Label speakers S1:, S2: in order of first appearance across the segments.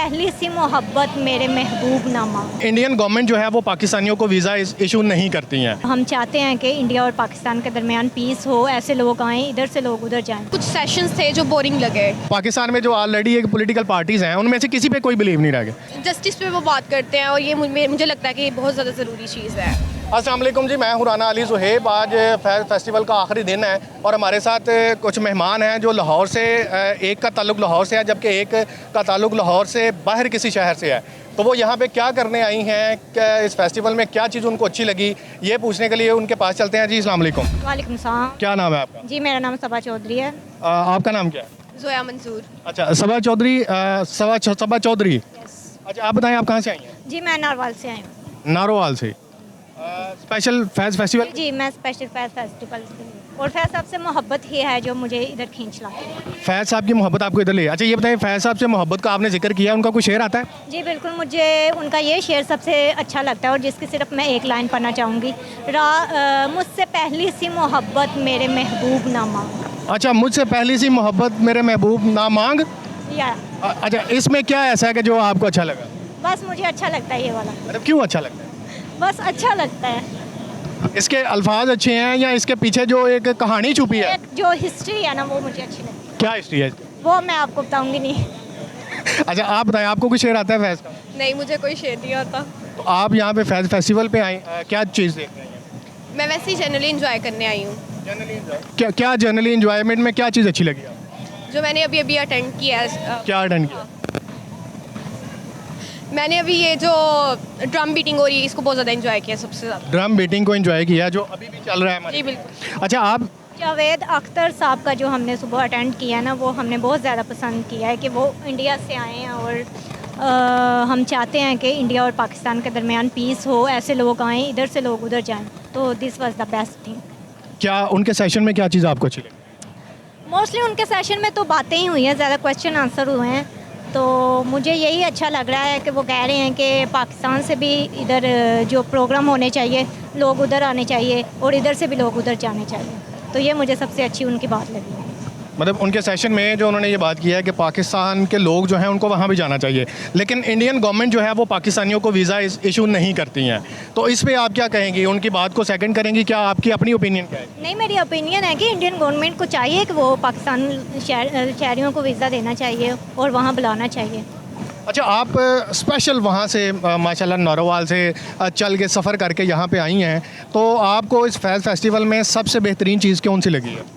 S1: पहली सी मोहब्बत मेरे महबूब ना मांग।
S2: इंडियन गवर्नमेंट जो है वो पाकिस्तानियों को वीज़ा इशू नहीं करती हैं।
S1: हम चाहते हैं कि इंडिया और पाकिस्तान के दरमियान पीस हो, ऐसे लोग आएँ, इधर से लोग उधर जाएं।
S3: कुछ सेशंस थे जो बोरिंग लगे।
S2: पाकिस्तान में जो ऑलरेडी एक पॉलिटिकल पार्टीज़ हैं उनमें से किसी पे कोई बिलीव नहीं रह गया।
S3: जस्टिस पे वो बात करते हैं और ये मुझे लगता है कि ये बहुत ज़्यादा ज़रूरी चीज़ है।
S2: अस्सलाम वालेकुम जी, मैं हूं राना अली ज़ुहैब। आज फैज़ फेस्टिवल का आखिरी दिन है और हमारे साथ कुछ मेहमान हैं जो लाहौर से, एक का ताल्लुक़ लाहौर से है जबकि एक का ताल्लुक़ लाहौर से बाहर किसी शहर से है। तो वो यहाँ पे क्या करने आई हैं, क्या इस फेस्टिवल में क्या चीज़ उनको अच्छी लगी, ये पूछने के लिए उनके पास चलते हैं। जी अस्सलाम वालेकुम।
S1: वालेकुम सलाम।
S2: क्या नाम है आपका?
S1: जी मेरा नाम सबा चौधरी है।
S2: आपका नाम क्या है?
S3: जोया मंसूर।
S2: अच्छा, सबा चौधरी। सबा चौधरी। अच्छा, आप बताएं आप कहाँ से आई हैं?
S1: जी मैं नारवाल से आई हूँ।
S2: नारोवाल से। स्पेशल फैज़ फेस्टिवल।
S1: जी मैं स्पेशल फैज़ फेस्टिवल और फैज़ साहब से मोहब्बत ही है जो मुझे इधर खींच लाती है।
S2: फैज़ साहब की मोहब्बत आपको इधर ले। अच्छा ये बताएं, फैज़ साहब से मोहब्बत का आपने जिक्र किया, उनका कोई शेर आता है?
S1: जी बिल्कुल, मुझे उनका ये शेर सबसे अच्छा लगता है और जिसकी सिर्फ मैं एक लाइन पढ़ना चाहूँगी। मुझसे पहली सी मोहब्बत मेरे महबूब ना मांग।
S2: अच्छा, मुझसे पहली सी मोहब्बत मेरे महबूब ना मांग।
S1: या
S2: अच्छा, इसमें क्या ऐसा है कि जो आपको अच्छा लगा?
S1: बस मुझे अच्छा लगता है ये वाला,
S2: मतलब क्यों अच्छा लगता है?
S1: बस अच्छा लगता है।
S2: इसके अल्फाज अच्छे हैं या इसके पीछे जो एक कहानी छुपी है?
S1: एक जो हिस्ट्री है ना वो मुझे अच्छी लगती है।
S2: क्या हिस्ट्री है इसकी?
S1: वो मैं आपको बताऊंगी नहीं।
S2: अच्छा आप बताएं, आपको कोई शेर आता है फैज़ का?
S3: नहीं, मुझे कोई शेर नहीं आता।
S2: तो आप यहाँ पे फैज़ फेस्टिवल पे आए, क्या चीज़ देख रहे हैं?
S3: मैं वैसे ही जनरली इंजॉय करने आई हूँ।
S2: क्या जनरली इंजॉयमेंट में क्या चीज़ अच्छी लगी आपको?
S3: जो मैंने अभी अभी अटेंड किया है।
S2: क्या अटेंड किया?
S3: मैंने अभी ये जो ड्रम बीटिंग हो रही है इसको बहुत ज़्यादा इंजॉय किया सबसे ज़्यादा।
S2: ड्रम बीटिंग को एंजॉय किया जो अभी भी चल रहा है हमारे।
S3: जी बिल्कुल।
S2: अच्छा आप
S1: जावेद अख्तर साहब का जो हमने सुबह अटेंड किया ना वो हमने बहुत ज़्यादा पसंद किया है कि वो इंडिया से आए हैं और हम चाहते हैं कि इंडिया और पाकिस्तान के दरमियान पीस हो, ऐसे लोग आएँ, इधर से लोग उधर जाएं। तो this was the best thing.
S2: क्या उनके सेशन में क्या चीज़ आपको अच्छी लगी?
S1: मोस्टली उनके सेशन में तो बातें ही हुई हैं, ज़्यादा क्वेश्चन आंसर हुए हैं। तो मुझे यही अच्छा लग रहा है कि वो कह रहे हैं कि पाकिस्तान से भी इधर जो प्रोग्राम होने चाहिए, लोग उधर आने चाहिए और इधर से भी लोग उधर जाने चाहिए। तो ये मुझे सबसे अच्छी उनकी बात लगी।
S2: मतलब उनके सेशन में जो उन्होंने ये बात की है कि पाकिस्तान के लोग जो हैं उनको वहाँ भी जाना चाहिए, लेकिन इंडियन गवर्नमेंट जो है वो पाकिस्तानियों को वीज़ा इशू नहीं करती हैं। तो इस पे आप क्या कहेंगी? उनकी बात को सेकंड करेंगी? क्या आपकी अपनी ओपिनियन क्या है?
S1: नहीं, मेरी ओपिनियन है कि इंडियन गवर्नमेंट को चाहिए कि वो पाकिस्तान शहरियों को वीज़ा देना चाहिए और वहाँ बुलाना चाहिए।
S2: अच्छा, आप स्पेशल वहाँ से माशाल्लाह नारोवाल से चल के सफ़र करके यहाँ पे आई हैं, तो आपको इस फैज़ फेस्टिवल में सबसे बेहतरीन चीज़ कौन सी लगी है?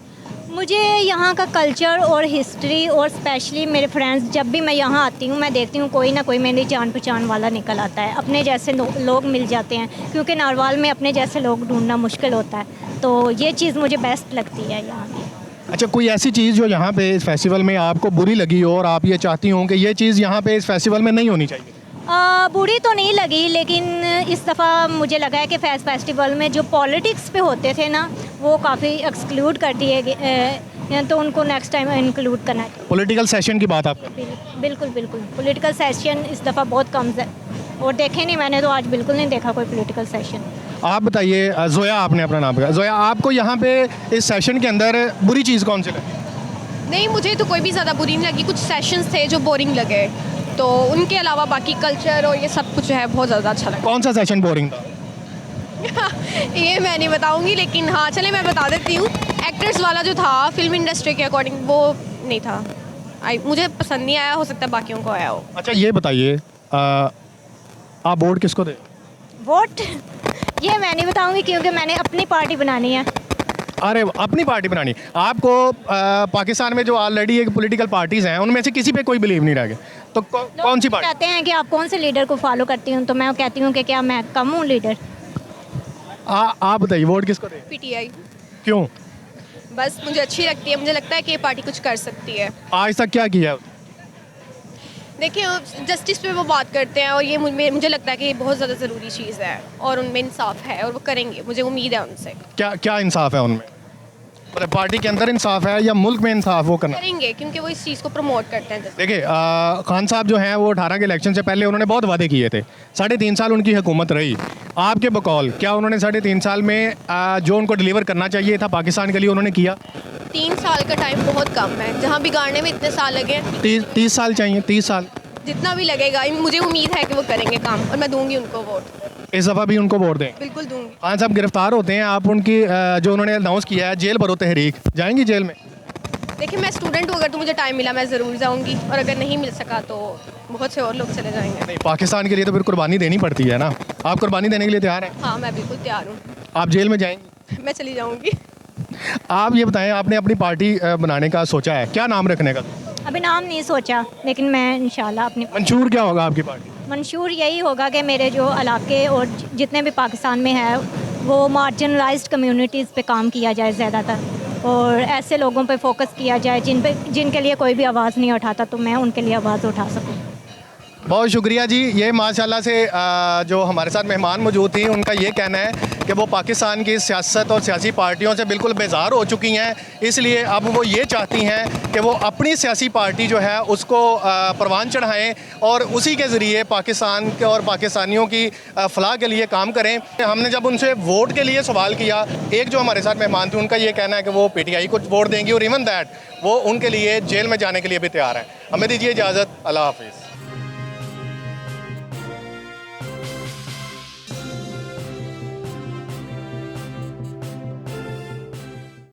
S1: मुझे यहाँ का कल्चर और हिस्ट्री और स्पेशली मेरे फ्रेंड्स, जब भी मैं यहाँ आती हूँ मैं देखती हूँ कोई ना कोई मेरी जान पहचान वाला निकल आता है, अपने जैसे लोग मिल जाते हैं, क्योंकि नारवाल में अपने जैसे लोग ढूंढना मुश्किल होता है। तो ये चीज़ मुझे बेस्ट लगती है यहाँ की।
S2: अच्छा, कोई ऐसी चीज़ जो यहाँ पे इस फेस्टिवल में आपको बुरी लगी हो और आप ये चाहती हों कि ये चीज़ यहाँ पे इस फेस्टिवल में नहीं होनी चाहिए?
S1: बुरी तो नहीं लगी, लेकिन इस दफ़ा मुझे लगा है कि फैज़ फेस्टिवल में जो पॉलिटिक्स पे होते थे ना वो काफ़ी एक्सक्लूड कर दिए गए, तो उनको नेक्स्ट टाइम इंक्लूड करना चाहिए।
S2: पॉलिटिकल सेशन की बात आप कर रही
S1: बिल्कुल बिल्कुल, पॉलिटिकल सेशन इस दफ़ा बहुत कम है और देखे नहीं, मैंने तो आज बिल्कुल नहीं देखा कोई पॉलिटिकल सेशन।
S2: आप बताइए, जोया आपने अपना नाम कहा, जोया आपको यहाँ पे इस सेशन के अंदर बुरी चीज़ कौन सी लगी?
S3: नहीं, मुझे तो कोई भी ज़्यादा बुरी नहीं लगी। कुछ सेशंस थे जो बोरिंग लगे, तो उनके अलावा बाकी कल्चर और ये सब कुछ है बहुत ज़्यादा अच्छा लगा।
S2: कौन सा सेशन बोरिंग था?
S3: ये मैं नहीं बताऊंगी, लेकिन हाँ चले मैं बता देती हूँ। एक्टर्स वाला जो था फिल्म इंडस्ट्री के अकॉर्डिंग वो नहीं था। मुझे पसंद नहीं आया, हो सकता है बाकियों को आया हो।
S2: अच्छा ये बताइए, आप वोट किसको दे?
S1: वोट ये मैं नहीं बताऊंगी क्योंकि मैंने अपनी पार्टी बनानी है।
S2: अरे अपनी पार्टी बनानी आपको? पाकिस्तान में जो ऑलरेडी एक पॉलिटिकल पार्टीज़ हैं उनमें से किसी पे कोई बिलीव नहीं रह गया, तो कौन सी पार्टी?
S1: कहते हैं कि आप कौन से लीडर को फॉलो करती हूँ, तो मैं कहती हूँ कि क्या मैं कम हूँ लीडर।
S2: आप बताइए वोट किसको दे?
S3: पीटीआई।
S2: क्यों?
S3: बस मुझे अच्छी लगती है, मुझे लगता है कि ये पार्टी कुछ कर सकती है।
S2: आज तक क्या किया?
S3: देखिए जस्टिस पे वो बात करते हैं और ये मुझे लगता है कि ये बहुत ज़्यादा ज़रूरी चीज़ है और उनमें इंसाफ है और वो करेंगे, मुझे उम्मीद है उनसे।
S2: क्या इंसाफ है उनमें? मतलब पार्टी के अंदर इंसाफ है या मुल्क में इंसाफ वो करना?
S3: करेंगे क्योंकि वो इस चीज़ को प्रमोट करते हैं।
S2: देखिए खान साहब जो हैं वो 18 के इलेक्शन से पहले उन्होंने बहुत वादे किए थे। 3.5 साल उनकी हुकूमत रही। आपके बकौल क्या उन्होंने 3.5 साल में जो उनको डिलीवर करना चाहिए था पाकिस्तान के लिए उन्होंने किया?
S3: 3 साल का टाइम बहुत कम है, जहाँ बिगाड़ने में इतने साल लगे।
S2: 30 साल चाहिए, 30 साल।
S3: जितना भी लगेगा मुझे उम्मीद है कि वो करेंगे काम और मैं दूंगी उनको वोट,
S2: इस दफ़ा भी उनको वोट दें।
S3: बिल्कुल दूंगी।
S2: खान साहब गिरफ्तार होते हैं, आप उनकी जो उन्होंने अनाउंस किया है जेल भरो तहरीक, जाएंगी जेल में?
S3: देखिए मैं स्टूडेंट हूँ, अगर तो मुझे टाइम मिला मैं ज़रूर जाऊँगी और अगर नहीं मिल सका तो बहुत से और लोग चले जाएंगे।
S2: नहीं, पाकिस्तान के लिए तो फिर कुर्बानी देनी पड़ती है ना, आप कुर्बानी देने के लिए तैयार हैं?
S3: हाँ मैं बिल्कुल तैयार हूँ।
S2: आप जेल में जाएंगी?
S3: मैं चली जाऊँगी।
S2: आप ये बताएं, आपने अपनी पार्टी बनाने का सोचा है, क्या नाम रखने का?
S1: अभी नाम नहीं सोचा, लेकिन मैं इंशाल्लाह अपनी
S2: मंशूर क्या होगा आपकी पार्टी?
S1: मंशूर यही होगा कि मेरे जो इलाके और जितने भी पाकिस्तान में है वो मार्जिनलाइज्ड कम्युनिटीज़ पे काम किया जाए ज़्यादातर, और ऐसे लोगों पे फोकस किया जाए जिनके लिए कोई भी आवाज़ नहीं उठाता, तो मैं उनके लिए आवाज़ उठा सकूँ।
S2: बहुत शुक्रिया जी। ये माशाल्लाह से जो हमारे साथ मेहमान मौजूद थी, उनका ये कहना है कि वो पाकिस्तान की सियासत और सियासी पार्टियों से बिल्कुल बेजार हो चुकी हैं, इसलिए अब वो ये चाहती हैं कि वो अपनी सियासी पार्टी जो है उसको परवान चढ़ाएं और उसी के ज़रिए पाकिस्तान के और पाकिस्तानियों की फलाह के लिए काम करें। हमने जब उनसे वोट के लिए सवाल किया, एक जो हमारे साथ मेहमान थे उनका ये कहना है कि वो PTI को वोट देंगी और इवन दैट वो उनके लिए जेल में जाने के लिए भी तैयार है। हमें दीजिए इजाज़त, अल्लाह हाफिज़।